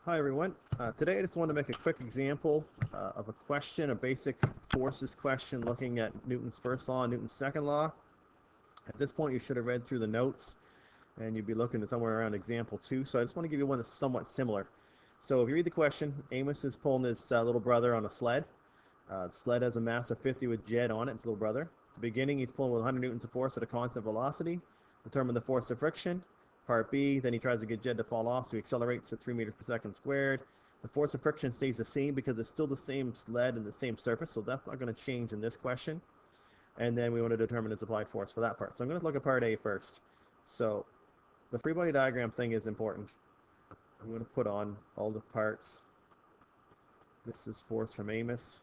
Hi everyone. Today I just want to make a quick example of a question, a basic forces question looking at Newton's first law and Newton's second law. At this point you should have read through the notes and you'd be looking at somewhere around example 2. So I just want to give you one that's somewhat similar. So if you read the question, Amos is pulling his little brother on a sled. The sled has a mass of 50 with Jed on it, his little brother. At the beginning he's pulling with 100 newtons of force at a constant velocity. Determine the force of friction. Part B, then he tries to get Jed to fall off, so he accelerates at 3 meters per second squared. The force of friction stays the same because it's still the same sled and the same surface, so that's not going to change in this question. And then we want to determine his applied force for that part. So I'm going to look at part A first. So the free body diagram thing is important. I'm going to put on all the parts. This is force from Amos.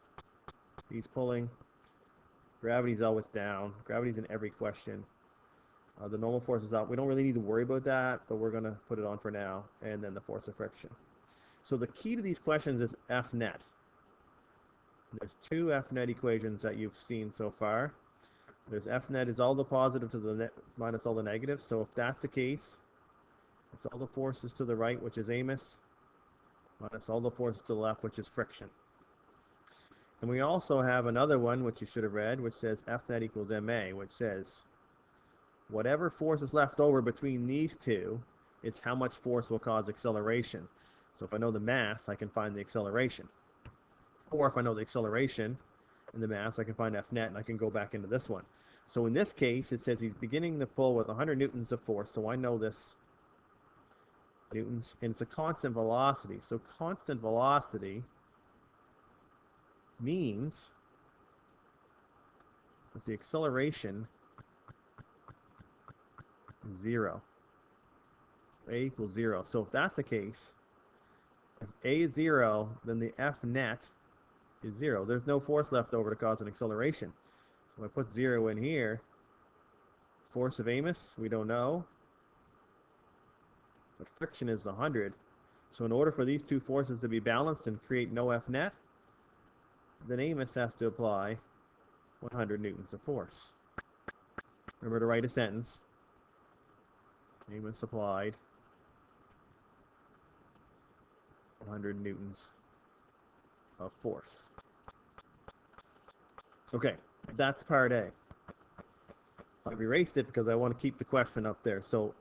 He's pulling. Gravity's always down. Gravity's in every question. The normal force is up. We don't really need to worry about that, but we're going to put it on for now. And then the force of friction. So the key to these questions is F net. There's two F net equations that you've seen so far. There's F net is all the positive to the net minus all the negatives. So if that's the case, it's all the forces to the right, which is Amos, minus all the forces to the left, which is friction. And we also have another one, which you should have read, which says F net equals ma, which says whatever force is left over between these two is how much force will cause acceleration. So if I know the mass, I can find the acceleration. Or if I know the acceleration and the mass, I can find F net, and I can go back into this one. So in this case, it says he's beginning the pull with 100 newtons of force, so I know this newtons, and it's a constant velocity. So constant velocity means that the acceleration is 0. A equals 0. So if that's the case, if A is 0, then the F net is 0. There's no force left over to cause an acceleration. So if I put 0 in here, force of Amos, we don't know. But friction is 100. So in order for these two forces to be balanced and create no F net, then Amos has to apply 100 newtons of force. Remember to write a sentence. Amos applied 100 newtons of force. Okay, that's part A. I've erased it because I want to keep the question up there. So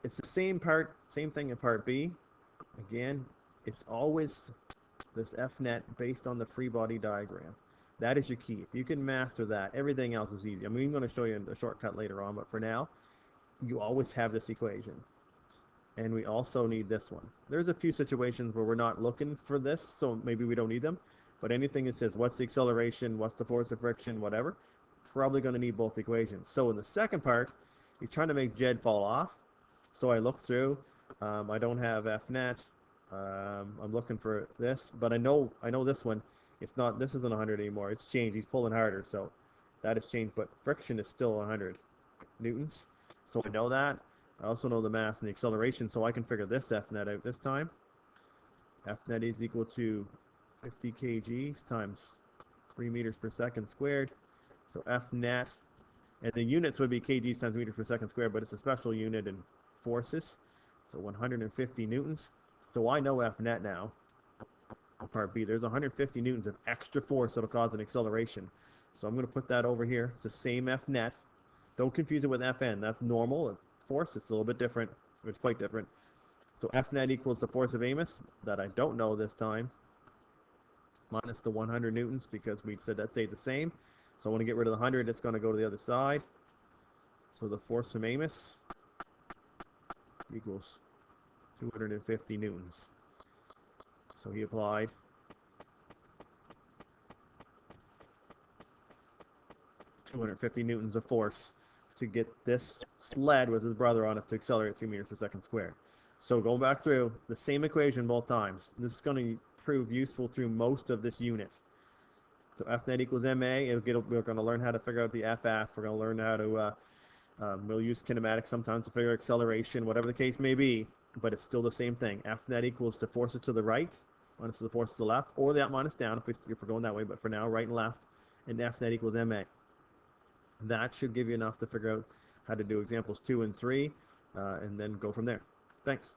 it's the same thing in part B. Again, it's always this F net based on the free body diagram. That is your key. If you can master that, everything else is easy. I'm going to show you a shortcut later on, but for now, you always have this equation. And we also need this one. There's a few situations where we're not looking for this, so maybe we don't need them. But anything that says what's the acceleration, what's the force of friction, whatever, probably going to need both equations. So in the second part, he's trying to make Jed fall off. So I look through. I don't have F net. I'm looking for this, but I know this one. It's not. This isn't 100 anymore. It's changed. He's pulling harder, so that has changed. But friction is still 100 newtons. So I know that. I also know the mass and the acceleration, so I can figure this F net out this time. F net is equal to 50 kgs times 3 meters per second squared. So F net, and the units would be kgs times meters per second squared, but it's a special unit in forces. So 150 newtons. So I know F net now. Part B, there's 150 newtons of extra force that'll cause an acceleration. So I'm going to put that over here. It's the same F net. Don't confuse it with Fn. That's normal. Force, it's a little bit different. It's quite different. So F net equals the force of Amos, that I don't know this time, minus the 100 newtons, because we said that stayed the same. So I want to get rid of the 100. It's going to go to the other side. So the force from Amos equals 250 newtons. So he applied 250 newtons of force to get this sled with his brother on it to accelerate 3 meters per second squared. So going back through the same equation both times. This is going to prove useful through most of this unit. So F net equals ma. We're going to learn how to figure out the FF. We're going to learn how to we'll use kinematics sometimes to figure acceleration, whatever the case may be, but it's still the same thing. F net equals the forces to the right minus the forces to the left, or that minus down if we're going that way, but for now, right and left, and F net equals ma. That should give you enough to figure out how to do examples 2 and 3, and then go from there. Thanks.